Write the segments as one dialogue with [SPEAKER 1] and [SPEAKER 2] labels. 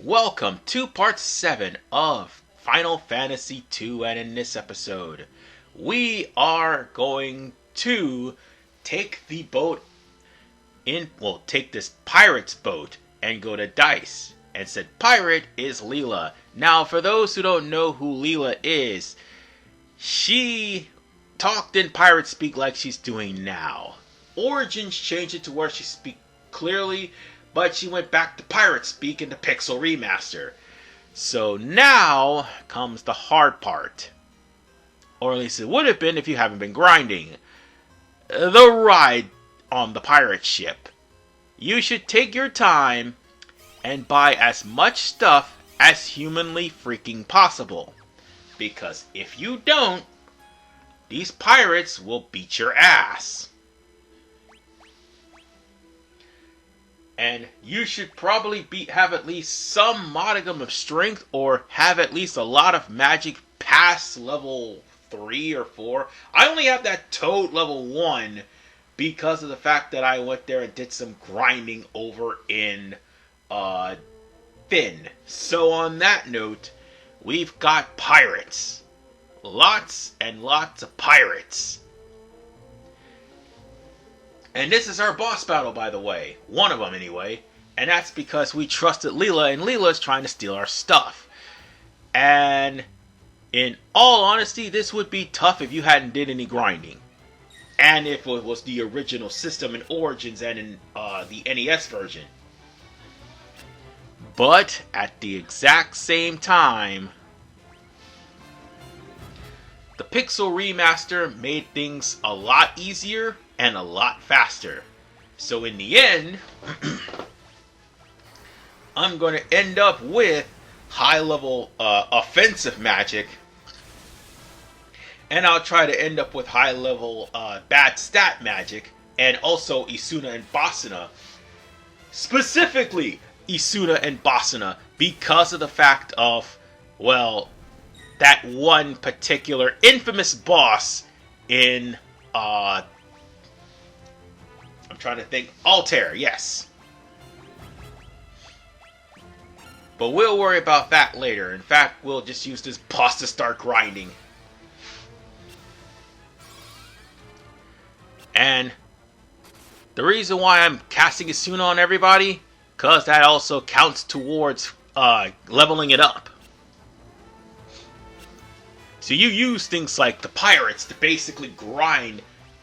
[SPEAKER 1] Welcome to part 7 of Final Fantasy II, and in this episode, we are going to take the boat take this pirate's boat and go to Deist. And said pirate is Leila. Now, for those who don't know who Leila is, she talked in pirate speak like she's doing now. Origins changed it to where she speaks clearly, but she went back to pirate speak in the Pixel Remaster. So now comes the hard part. Or at least it would have been if you haven't been grinding. The ride on the pirate ship. You should take your time and buy as much stuff as humanly freaking possible. Because if you don't, these pirates will beat your ass. And you should probably have at least some modicum of strength, or have at least a lot of magic past level 3 or 4. I only have that Toad level 1 because of the fact that I went there and did some grinding over in Finn. So on that note, we've got pirates. Lots and lots of pirates. And this is our boss battle, by the way. One of them, anyway. And that's because we trusted Leila, and Leila's trying to steal our stuff. And in all honesty, this would be tough if you hadn't did any grinding. And if it was the original system in Origins and in the NES version. But at the exact same time, the Pixel Remaster made things a lot easier and a lot faster. So in the end, I'm going to end up with high-level offensive magic. And I'll try to end up with high-level bad stat magic. And also Isuna and Basuna. Specifically Isuna and Basuna, because of the fact of, well, that one particular infamous boss in I'm trying to think. Altair, yes. But we'll worry about that later. In fact, we'll just use this boss to start grinding. And the reason why I'm casting Isuna on everybody, because that also counts towards leveling it up. So you use things like the pirates to basically grind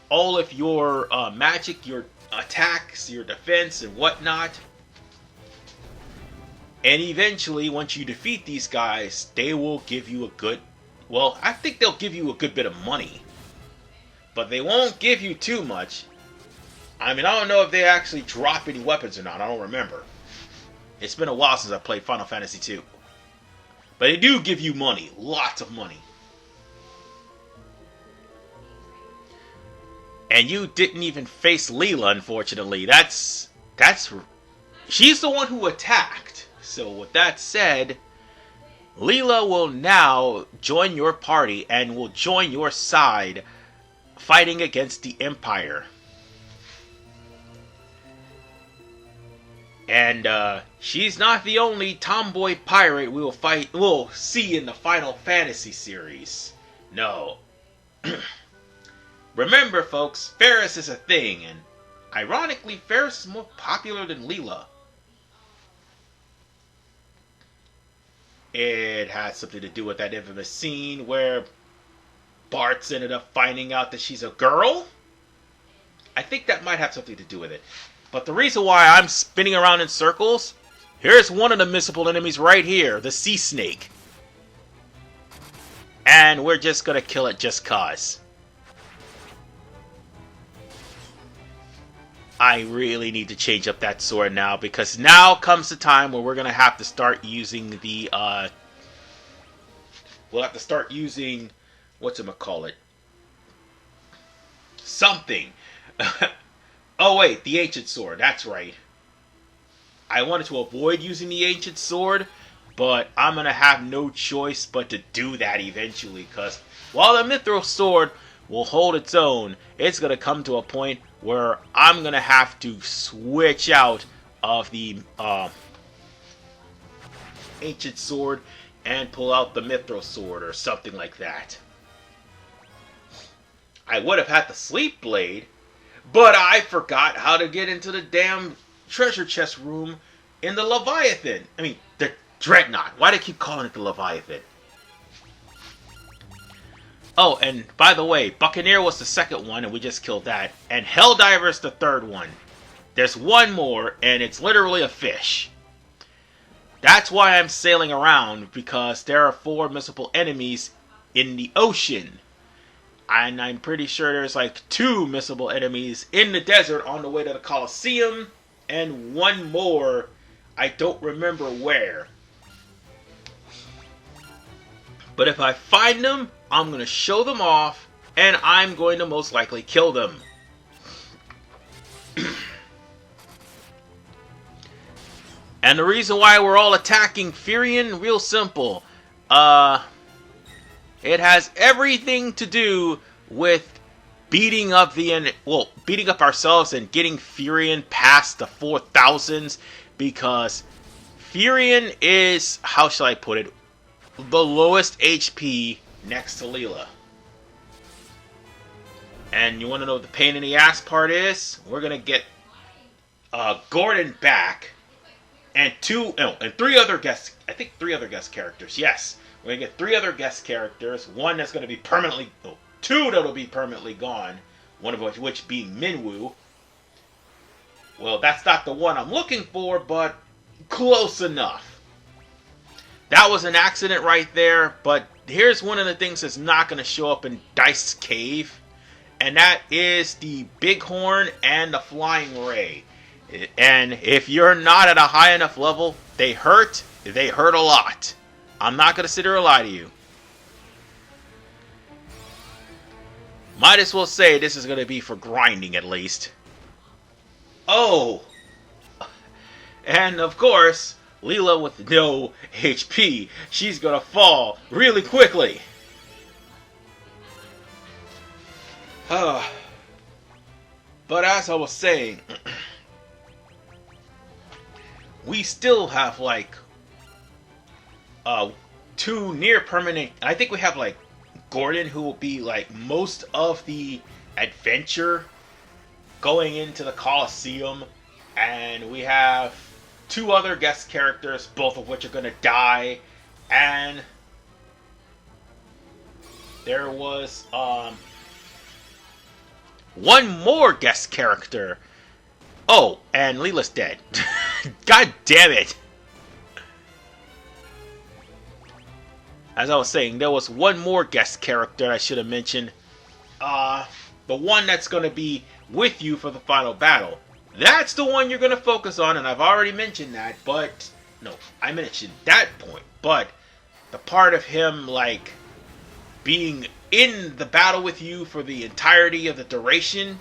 [SPEAKER 1] all of your magic, your attacks, your defense, and whatnot. And eventually, once you defeat these guys, they will give you a good... Well, I think they'll give you a good bit of money. But they won't give you too much. I mean, I don't know if they actually drop any weapons or not. I don't remember. It's been a while since I played Final Fantasy II. But they do give you money. Lots of money. And you didn't even face Leila, unfortunately. She's the one who attacked. So with that said, Leila will now join your party and will join your side fighting against the Empire. And she's not the only tomboy pirate we'll see in the Final Fantasy series. No. Remember, folks, Ferris is a thing, and ironically, Ferris is more popular than Leila. It has something to do with that infamous scene where Bart's ended up finding out that she's a girl. I think that might have something to do with it. But the reason why I'm spinning around in circles, here's one of the missable enemies right here, the sea snake. And we're just gonna kill it just cause. I really need to change up that sword now, because now comes the time where we're going to have to start using the, we'll have to start using, whatchamacallit? Something. Oh wait, the ancient sword, that's right. I wanted to avoid using the ancient sword, but I'm going to have no choice but to do that eventually, because while the mithril sword will hold its own, it's going to come to a point where I'm going to have to switch out of the ancient sword and pull out the mithril sword or something like that. I would have had the sleep blade, but I forgot how to get into the damn treasure chest room in the Leviathan. I mean, the Dreadnought. Why do I keep calling it the Leviathan? Oh, and by the way, Buccaneer was the second one, and we just killed that. And Helldiver's the third one. There's one more, and it's literally a fish. That's why I'm sailing around, because there are 4 missable enemies in the ocean. And I'm pretty sure there's like 2 missable enemies in the desert on the way to the Colosseum, and one more, I don't remember where. But if I find them, I'm going to show them off, and I'm going to most likely kill them. And the reason why we're all attacking Firion, real simple. It has everything to do with beating up beating up ourselves and getting Firion past the 4000s, because Firion is, how shall I put it, the lowest HP next to Leila. And you want to know what the pain in the ass part is? We're gonna get Gordon back, and 3 other guest, I think 3 other guest characters. Yes, we're gonna get 3 other guest characters. One that's gonna be permanently, 2 that'll be permanently gone. One of which being Minwoo. Well, that's not the one I'm looking for, but close enough. That was an accident right there, but here's one of the things that's not going to show up in Deist Cave, and that is the Bighorn and the Flying Ray. And if you're not at a high enough level, they hurt a lot. I'm not going to sit here and lie to you. Might as well say this is going to be for grinding at least. Oh! And of course, Leila with no HP, she's gonna fall really quickly. But as I was saying, we still have like 2 near permanent. I think we have like Gordon, who will be like most of the adventure going into the Colosseum, and we have 2 other guest characters, both of which are going to die, and there was one more guest character. Oh, and Leila's dead. God damn it! As I was saying, there was one more guest character I should have mentioned. The one that's going to be with you for the final battle. That's the one you're going to focus on, and I've already mentioned that, but... No, I mentioned that point, but the part of him, like, being in the battle with you for the entirety of the duration,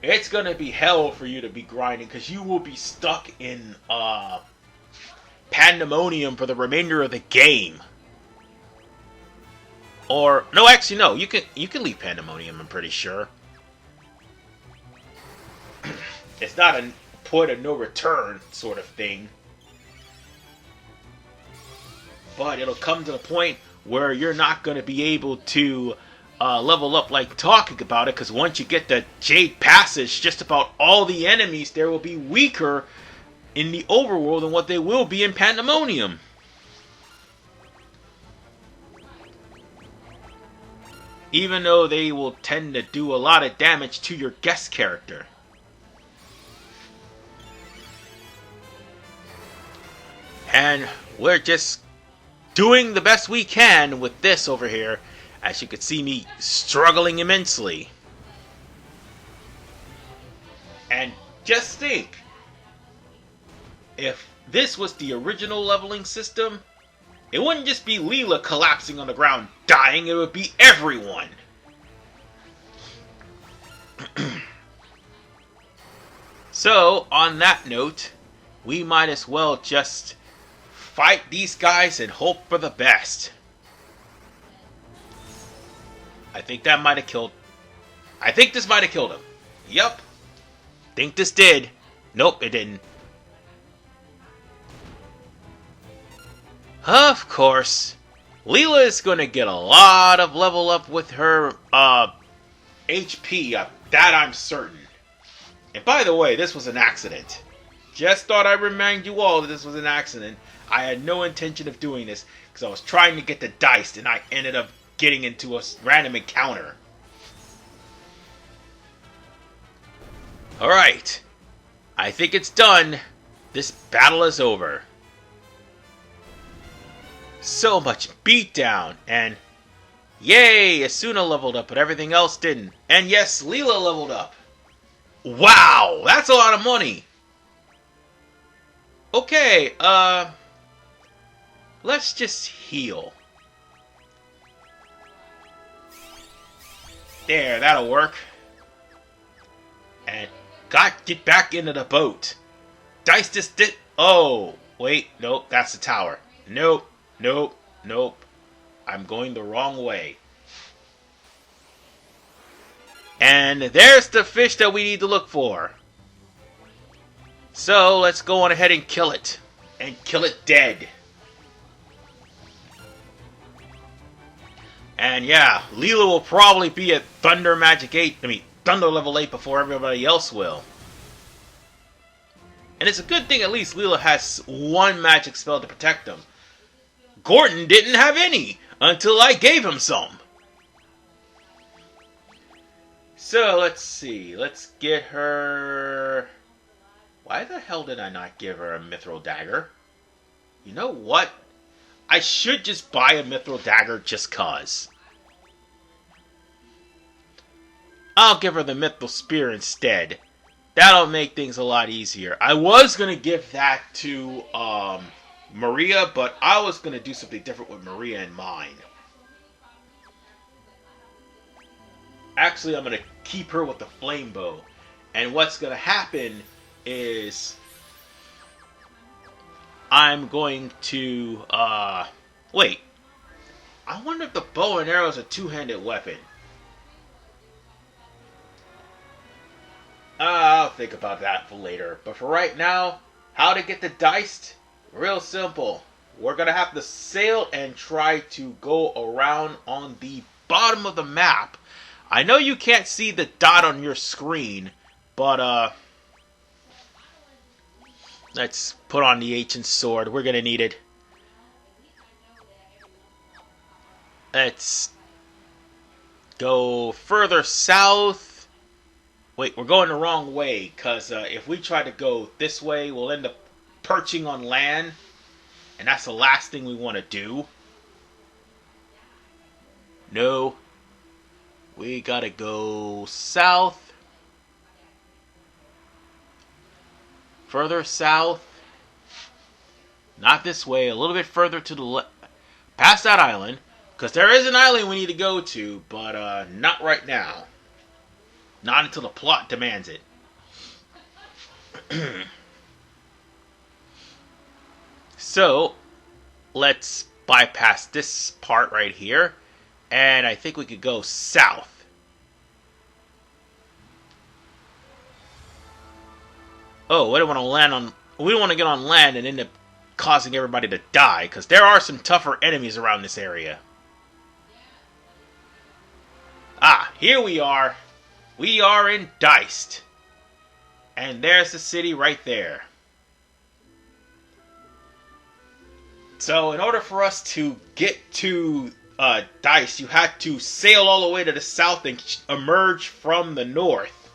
[SPEAKER 1] it's going to be hell for you to be grinding, because you will be stuck in, pandemonium for the remainder of the game. Or, no, actually, no, you can leave pandemonium, I'm pretty sure. It's not a point of no return sort of thing. But it'll come to the point where you're not going to be able to level up like talking about it, because once you get the Jade Passage, just about all the enemies there will be weaker in the overworld than what they will be in Pandemonium. Even though they will tend to do a lot of damage to your guest character. And we're just doing the best we can with this over here. As you can see me struggling immensely. And just think, if this was the original leveling system, it wouldn't just be Leila collapsing on the ground dying, it would be everyone. So, on that note, we might as well just fight these guys and hope for the best. I think that might have killed... I think this might have killed him. Yep. Think this did. Nope, it didn't. Of course, Leila is going to get a lot of level up with her HP. That I'm certain. And by the way, this was an accident. Just thought I'd remind you all that this was an accident. I had no intention of doing this because I was trying to get the Deist and I ended up getting into a random encounter. Alright. I think it's done. This battle is over. So much beatdown, and yay, Asuna leveled up, but everything else didn't. And yes, Leila leveled up. Wow, that's a lot of money. Okay, let's just heal. There, that'll work. And get back into the boat. Deist just did. Oh, wait, nope, that's the tower. Nope. Nope, nope. I'm going the wrong way. And there's the fish that we need to look for. So, let's go on ahead and kill it. And kill it dead. And yeah, Leila will probably be at Thunder level 8 before everybody else will. And it's a good thing at least Leila has one magic spell to protect them. Gordon didn't have any until I gave him some. So, let's see. Let's get her... Why the hell did I not give her a mithril dagger? You know what? I should just buy a mithril dagger just cause. I'll give her the mithril spear instead. That'll make things a lot easier. I was going to give that to, Maria, but I was going to do something different with Maria in mind. Actually, I'm going to keep her with the flame bow. And what's going to happen is I'm going to, wait. I wonder if the bow and arrow is a two-handed weapon. I'll think about that for later. But for right now, how to get the Deist? Real simple. We're going to have to sail and try to go around on the bottom of the map. I know you can't see the dot on your screen, but let's put on the ancient sword. We're going to need it. Let's go further south. Wait, we're going the wrong way, because if we try to go this way, we'll end up perching on land, and that's the last thing we want to do. No. We gotta go south. Further south. Not this way, a little bit further to the left. Past that island, because there is an island we need to go to, but not right now. Not until the plot demands it. So, let's bypass this part right here. And I think we could go south. Oh, we don't want to land on... We don't want to get on land and end up causing everybody to die, because there are some tougher enemies around this area. Ah, here we are. We are in Deist. And there's the city right there. So, in order for us to get to Deist, you had to sail all the way to the south and emerge from the north.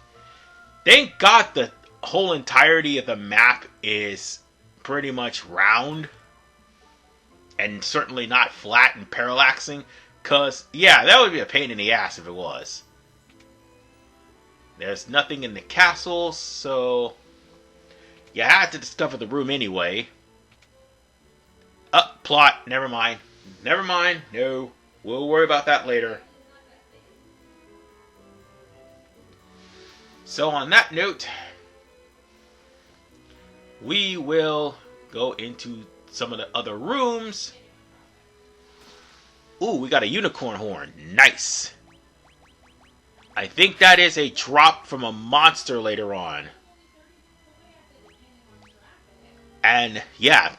[SPEAKER 1] Thank God the whole entirety of the map is pretty much round. And certainly not flat and parallaxing. Because, yeah, that would be a pain in the ass if it was. There's nothing in the castle, so you had to discover the room anyway. Plot. Never mind. Never mind. No. We'll worry about that later. So on that note, we will go into some of the other rooms. Ooh, we got a unicorn horn. Nice. I think that is a drop from a monster later on. And yeah,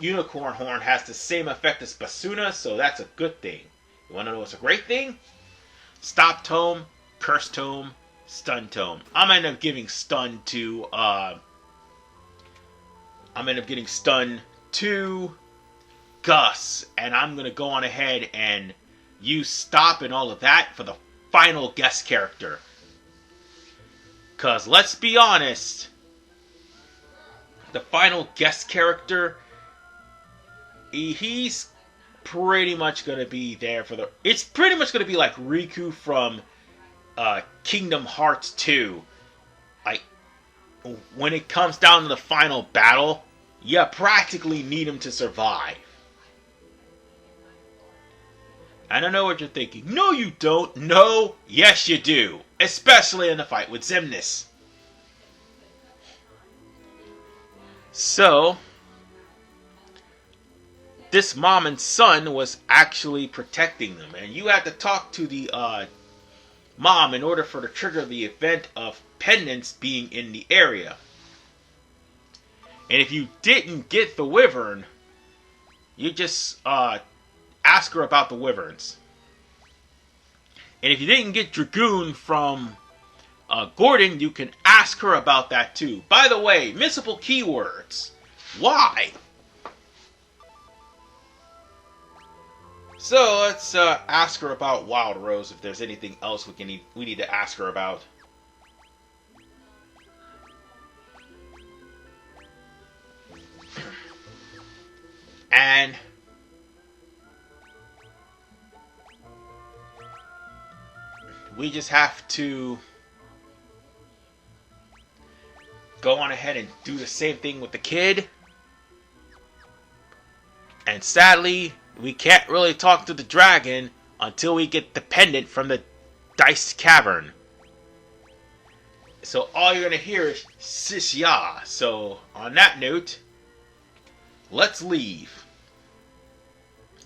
[SPEAKER 1] unicorn horn has the same effect as Basuna, so that's a good thing. You want to know what's a great thing? Stop Tome, Curse Tome, Stun Tome. I'm gonna end up giving Stun to Gus, and I'm gonna go on ahead and use Stop and all of that for the final guest character. Cause let's be honest, the final guest character, he's pretty much gonna be there for the. It's pretty much gonna be like Riku from Kingdom Hearts 2. Like, when it comes down to the final battle, you practically need him to survive. And I know what you're thinking. No, you don't. No, yes, you do. Especially in the fight with Xemnas. So, this mom and son was actually protecting them. And you had to talk to the mom in order for to trigger the event of pendants being in the area. And if you didn't get the Wyvern, you just ask her about the Wyverns. And if you didn't get Dragoon from Gordon, you can ask her about that too. By the way, missable keywords. Why? So let's ask her about Wild Rose if there's anything else we need to ask her about. And we just have to go on ahead and do the same thing with the kid. And sadly, we can't really talk to the dragon until we get the pendant from the Deist Cavern. So all you're going to hear is Sis Ya. So on that note, let's leave.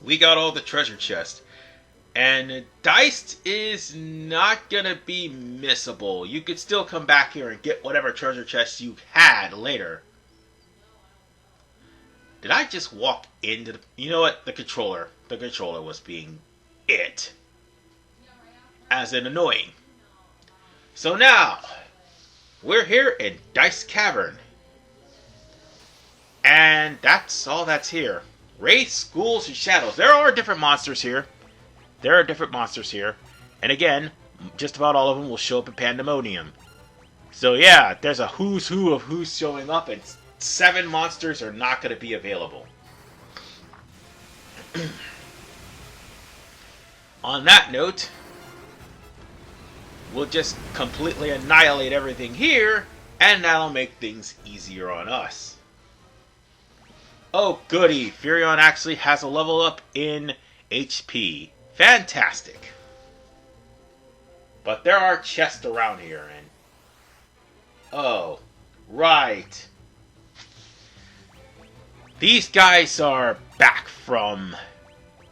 [SPEAKER 1] We got all the treasure chest. And Deist is not going to be missable. You could still come back here and get whatever treasure chest you had later. Did I just walk into the... You know what? The controller. The controller was being it. As in annoying. So now, we're here in Deist Cavern. And that's all that's here. Wraiths, ghouls, and shadows. There are different monsters here. And again, just about all of them will show up in Pandemonium. So yeah, there's a who's who of who's showing up, and 7 monsters are not going to be available. On that note, we'll just completely annihilate everything here, and that'll make things easier on us. Oh goody, Firion actually has a level up in HP. Fantastic. But there are chests around here, and... Oh, right. These guys are back from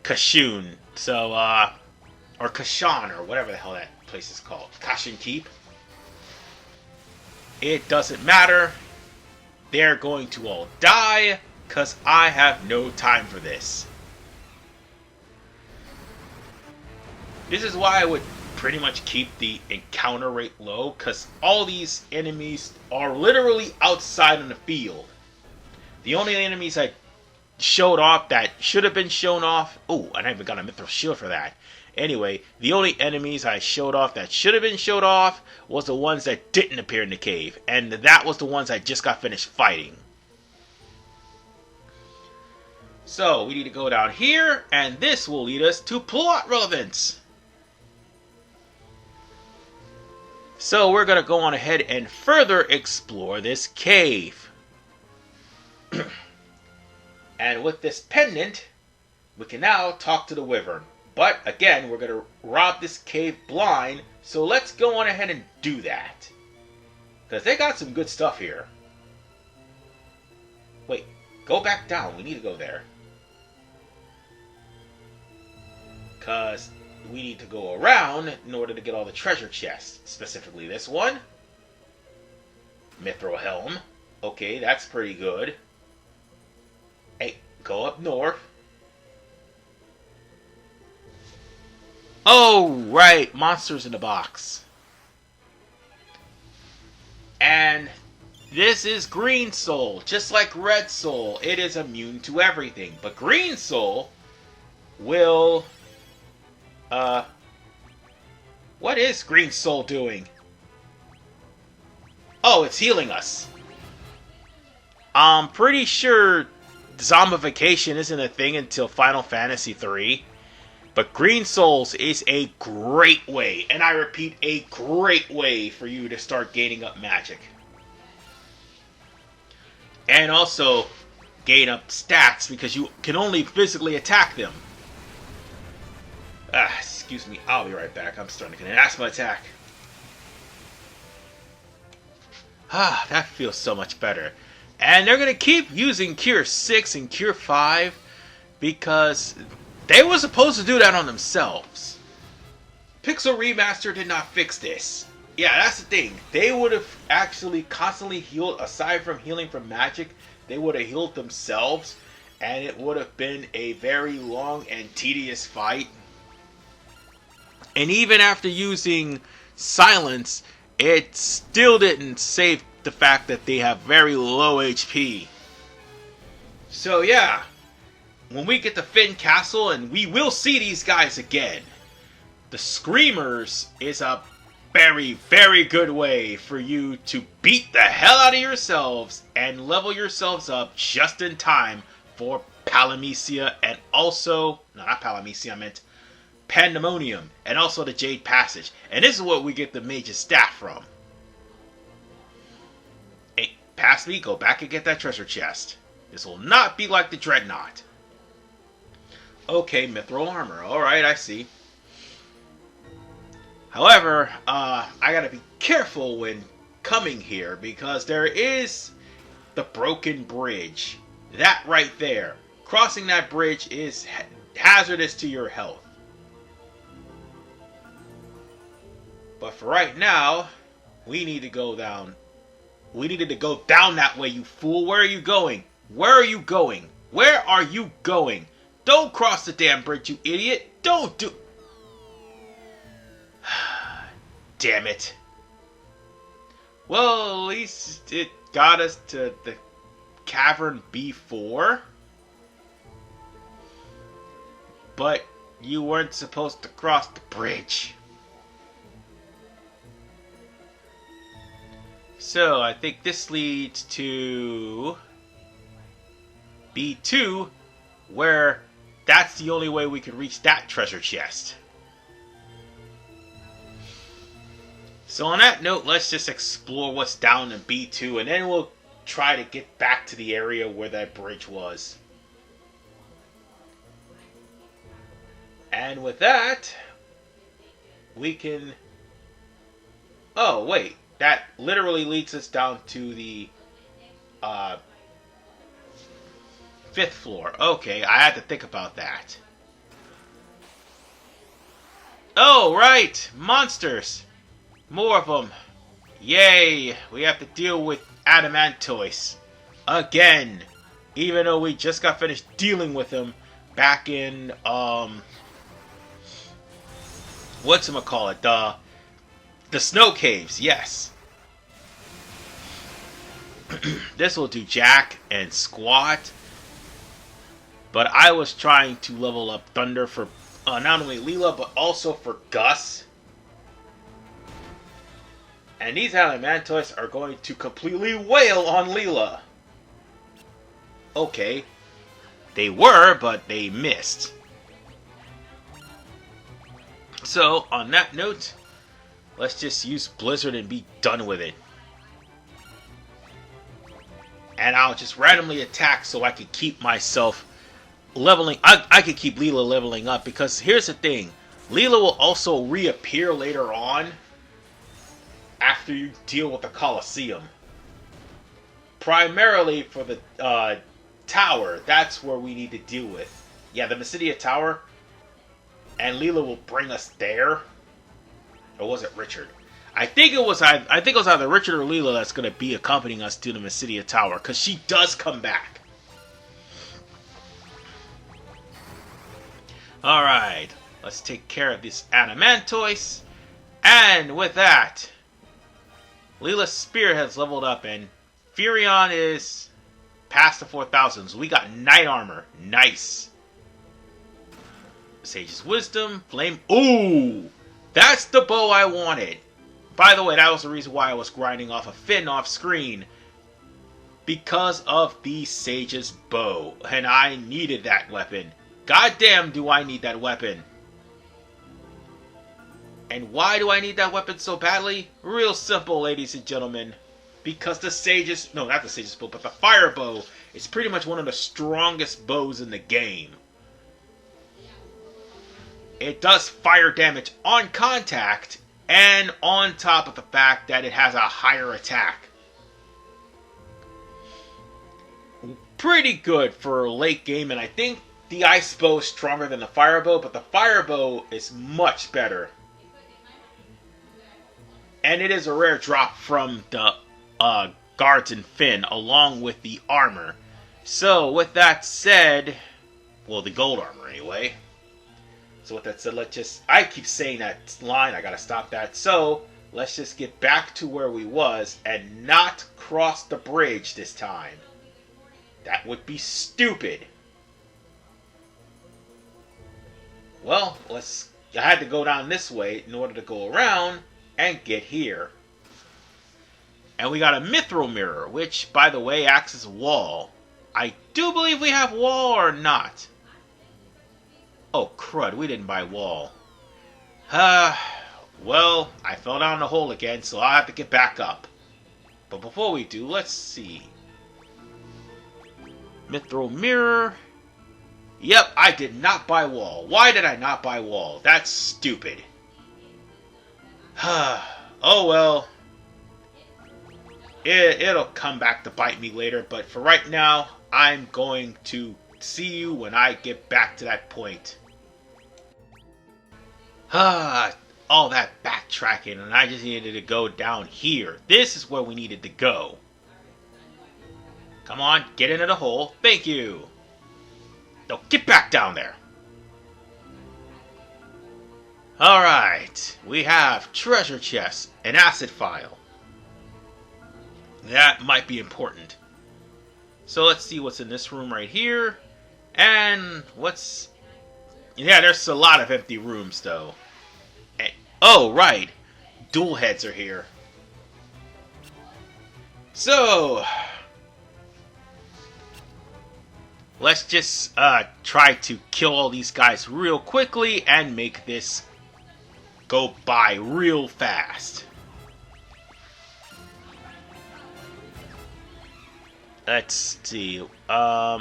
[SPEAKER 1] Kashun, so, or Kashan, or whatever the hell that place is called. Kashan Keep. It doesn't matter. They're going to all die, because I have no time for this. This is why I would pretty much keep the encounter rate low, because all these enemies are literally outside in the field. The only enemies I showed off that should have been shown off... Oh, and I even got a Mithril Shield for that. Anyway, the only enemies I showed off that should have been showed off was the ones that didn't appear in the cave. And that was the ones I just got finished fighting. So, we need to go down here, and this will lead us to plot relevance. So, we're going to go on ahead and further explore this cave. And with this pendant, we can now talk to the Wyvern. But, again, we're going to rob this cave blind, so let's go on ahead and do that. Because they got some good stuff here. Wait, go back down. We need to go there. Because we need to go around in order to get all the treasure chests. Specifically this one. Mithril Helm. Okay, that's pretty good. Hey, go up north. Oh, right, monsters in the box. And this is Green Soul, just like Red Soul. It is immune to everything, but Green Soul will... what is Green Soul doing? Oh, it's healing us. I'm pretty sure zombification isn't a thing until Final Fantasy III. But Green Souls is a great way, and I repeat, a great way for you to start gaining up magic. And also gain up stats, because you can only physically attack them. Excuse me, I'll be right back. I'm starting to get an asthma attack. That feels so much better. And they're going to keep using Cure 6 and Cure 5 because they were supposed to do that on themselves. Pixel Remaster did not fix this. Yeah, that's the thing. They would have actually constantly healed, aside from healing from magic, they would have healed themselves, and it would have been a very long and tedious fight. And even after using Silence, it still didn't save the fact that they have very low HP. So yeah, when we get to Finn Castle, and we will see these guys again, the Screamers is a very, very good way for you to beat the hell out of yourselves and level yourselves up just in time for Palamecia, and also, no, not Palamecia, I meant Pandemonium, and also the Jade Passage. And this is what we get the Mage's Staff from. Hey, pass me, go back and get that treasure chest. This will not be like the Dreadnought. Okay, Mithril Armor. Alright, I see. However, I gotta be careful when coming here, because there is the Broken Bridge. That right there. Crossing that bridge is hazardous to your health. But for right now, we need to go down. We needed to go down that way, you fool. Where are you going? Where are you going? Where are you going? Don't cross the damn bridge, you idiot. Don't do... Damn it. Well, at least it got us to the Cavern B4. But you weren't supposed to cross the bridge. So, I think this leads to B2, where that's the only way we can reach that treasure chest. So on that note, let's just explore what's down in B2, and then we'll try to get back to the area where that bridge was. And with that, we can... Oh, wait. That literally leads us down to the 5th floor. Okay, I had to think about that. Oh, right! Monsters! More of them. Yay! We have to deal with Adamantoise. Again! Even though we just got finished dealing with them back in, whatchamacallit? The Snow Caves, yes. This will do Jack and Squat. But I was trying to level up Thunder for not only Leila, but also for Gus. And these Adamantoise are going to completely wail on Leila. Okay. They were, but they missed. So, on that note, let's just use Blizzard and be done with it. And I'll just randomly attack so I can keep myself leveling. I can keep Leila leveling up, because here's the thing. Leila will also reappear later on after you deal with the Colosseum. Primarily for the tower. That's where we need to deal with. Yeah, the Mysidia Tower. And Leila will bring us there. Or was it Richard? I think it was either Richard or Leila that's going to be accompanying us to the Mysidia Tower, because she does come back. Alright, let's take care of this Adamantoise. And with that, Leila's spear has leveled up and Firion is past the 4,000s. We got knight armor. Nice. Sage's wisdom, flame. Ooh! That's the bow I wanted. By the way, that was the reason why I was grinding off a Finn off screen. Because of the Sage's bow. And I needed that weapon. Goddamn do I need that weapon. And why do I need that weapon so badly? Real simple, ladies and gentlemen. Because the Sage's... No, not the Sage's bow, but the fire bow is pretty much one of the strongest bows in the game. It does fire damage on contact, and on top of the fact that it has a higher attack. Pretty good for late game, and I think the ice bow is stronger than the fire bow, but the fire bow is much better. And it is a rare drop from the guards and Finn, along with the armor. So, with that said... Well, the gold armor, anyway. So, with that said, let's just... I keep saying that line, I gotta stop that. So, let's just get back to where we was, and not cross the bridge this time. That would be stupid. Well, I had to go down this way in order to go around and get here. And we got a mithril mirror, which, by the way, acts as a wall. I do believe we have wall or not. Oh, crud, we didn't buy wall. Well, I fell down the hole again, so I'll have to get back up. But before we do, let's see. Mithril mirror. Yep, I did not buy wall. Why did I not buy wall? That's stupid. Oh well. It'll come back to bite me later, but for right now, I'm going to see you when I get back to that point. All that backtracking, and I just needed to go down here. This is where we needed to go. Come on, get into the hole. Thank you. No, get back down there. Alright, we have treasure chest, an acid file. That might be important. So let's see what's in this room right here. And what's... Yeah, there's a lot of empty rooms though. And, oh, right. Dual heads are here. So... let's just try to kill all these guys real quickly and make this go by real fast. Let's see. I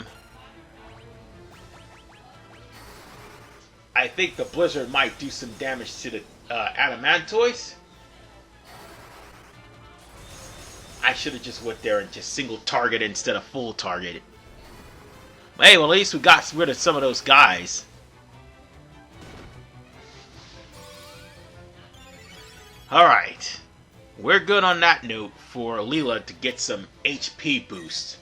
[SPEAKER 1] think the blizzard might do some damage to the Adamantoise. I should have just went there and just single target instead of full target. Hey, well, at least we got rid of some of those guys. Alright. We're good on that note for Leila to get some HP boost.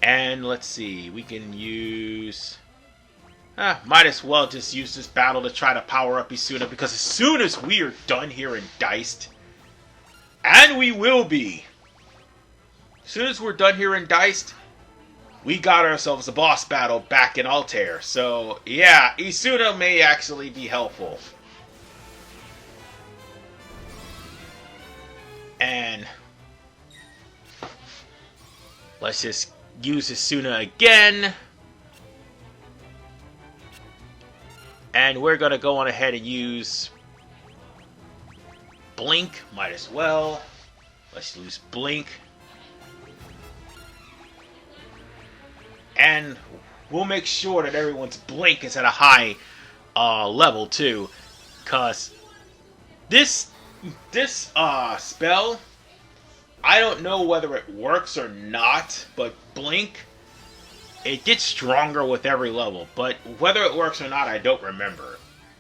[SPEAKER 1] And let's see, we can use... might as well just use this battle to try to power up Isuna, because as soon as we are done here in Deist, and we will be, as soon as we're done here in Deist, we got ourselves a boss battle back in Altair. So, yeah, Isuna may actually be helpful. And let's just use Isuna again. And we're going to go on ahead and use Blink. Might as well. Let's use Blink. And we'll make sure that everyone's Blink is at a high level too. Because this spell, I don't know whether it works or not, but Blink, it gets stronger with every level. But whether it works or not, I don't remember.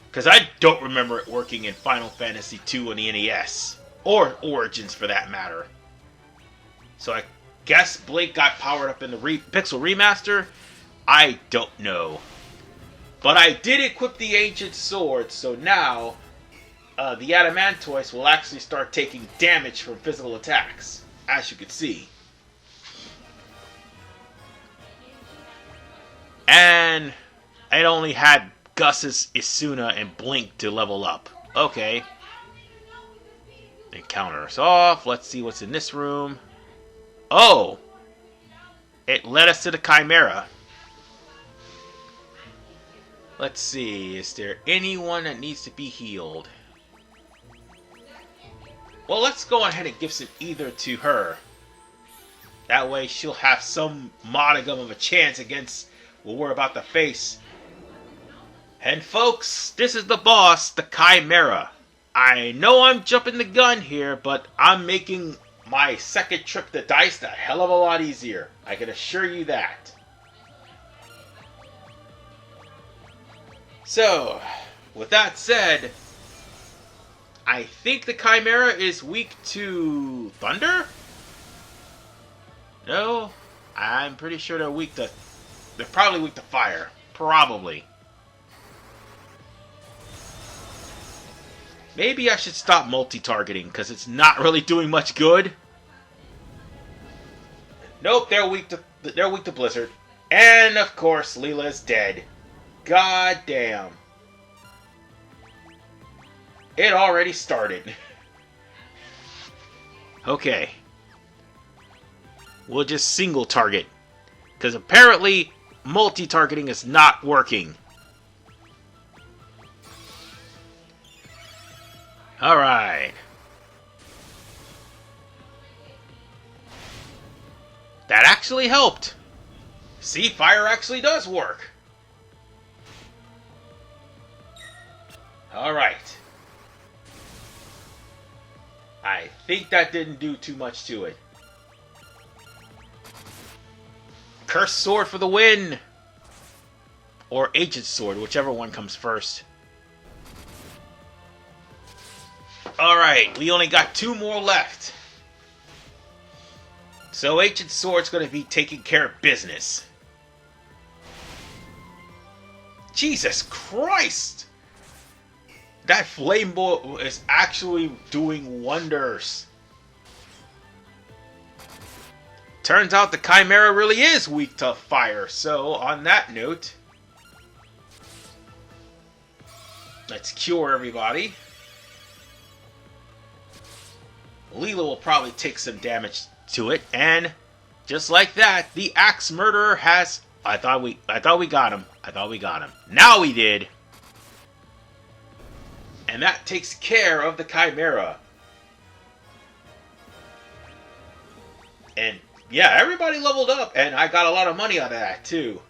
[SPEAKER 1] Because I don't remember it working in Final Fantasy II on the NES. Or Origins, for that matter. So I guess Blink got powered up in the Pixel Remaster? I don't know. But I did equip the ancient sword, so now the adamantoise will actually start taking damage from physical attacks, as you can see. And it only had Gus's Isuna and Blink to level up. Okay. Then counter us off. Let's see what's in this room. Oh! It led us to the Chimera. Let's see. Is there anyone that needs to be healed? Well, let's go ahead and give some ether to her. That way she'll have some modicum of a chance against what we're about to face. And folks, this is the boss, the Chimera. I know I'm jumping the gun here, but I'm making my second trip to Deist a hell of a lot easier. I can assure you that. So, with that said, I think the Chimera is weak to thunder? No? I'm pretty sure they're weak to... They're probably weak to fire. Probably. Maybe I should stop multi-targeting, because it's not really doing much good. Nope, they're weak to Blizzard. And, of course, Leila is dead. God damn. It already started. Okay. We'll just single target. Because apparently, multi-targeting is not working. Alright. That actually helped. See, fire actually does work. Alright. I think that didn't do too much to it. Cursed Sword for the win! Or Ancient Sword, whichever one comes first. Alright, we only got 2 more left. So Ancient Sword's going to be taking care of business. Jesus Christ! That flame bolt is actually doing wonders. Turns out the Chimera really is weak to fire. So, on that note, let's cure everybody. Leila will probably take some damage to it, and just like that, the Axe Murderer has... I thought we got him. Now we did. And that takes care of the Chimera. And yeah, everybody leveled up, and I got a lot of money out of that too.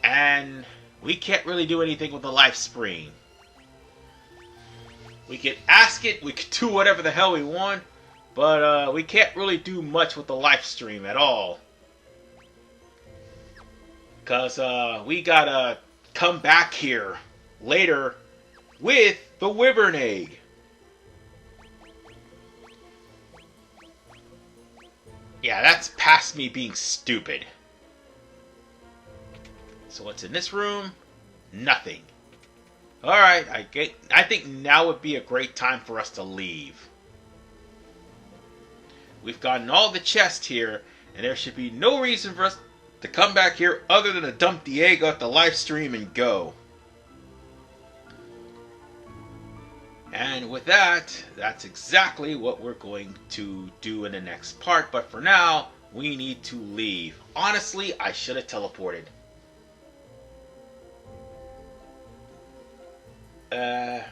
[SPEAKER 1] And we can't really do anything with the life spring. We can ask it, we can do whatever the hell we want, but we can't really do much with the life stream at all. Because we gotta come back here later with the Wyvern Egg. Yeah, that's past me being stupid. So what's in this room? Nothing. Alright, I think now would be a great time for us to leave. We've gotten all the chests here, and there should be no reason for us to come back here other than to dump the egg off the live stream and go. And with that, that's exactly what we're going to do in the next part. But for now, we need to leave. Honestly, I should have teleported. In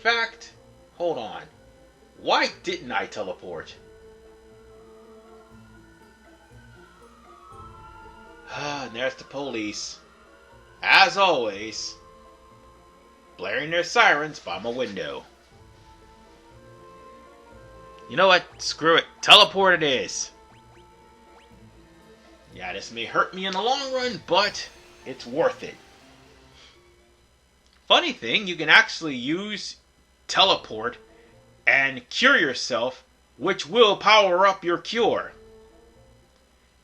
[SPEAKER 1] fact, hold on. Why didn't I teleport? And there's the police. As always, blaring their sirens by my window. You know what? Screw it. Teleport it is. Yeah, this may hurt me in the long run, but it's worth it. Funny thing, you can actually use teleport and cure yourself, which will power up your cure.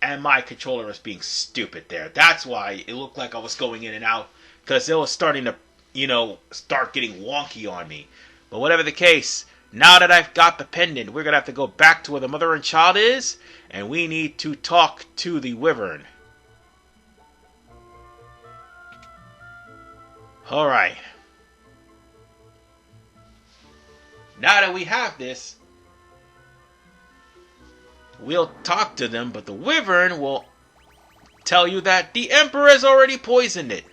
[SPEAKER 1] and my controller was being stupid there. That's why it looked like I was going in and out, because it was starting to, start getting wonky on me. But whatever the case, now that I've got the pendant, we're going to have to go back to where the mother and child is, and we need to talk to the Wyvern. Alright. Now that we have this, we'll talk to them, but the Wyvern will tell you that the Emperor has already poisoned it.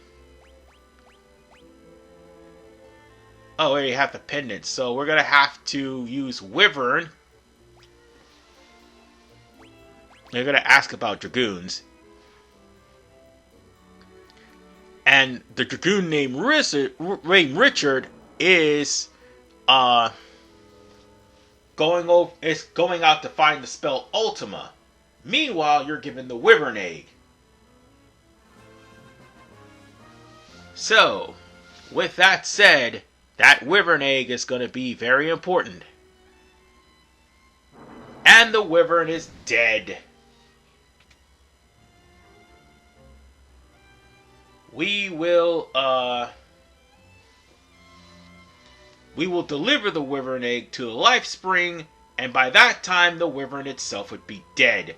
[SPEAKER 1] Oh, we already have the pendant, so we're going to have to use Wyvern. They're going to ask about dragoons. And the dragoon named Richard is going out to find the spell Ultima. Meanwhile, you're given the Wyvern Egg. So, with that said, that Wyvern Egg is going to be very important. And the Wyvern is dead. We will deliver the Wyvern Egg to the Life Spring, and by that time the Wyvern itself would be dead.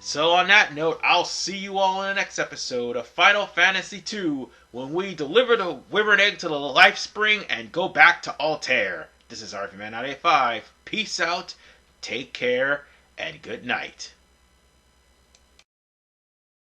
[SPEAKER 1] So on that note, I'll see you all in the next episode of Final Fantasy II, when we deliver the Wyvern Egg to the Life Spring and go back to Altair. This is RFman985. Peace out, take care, and good night.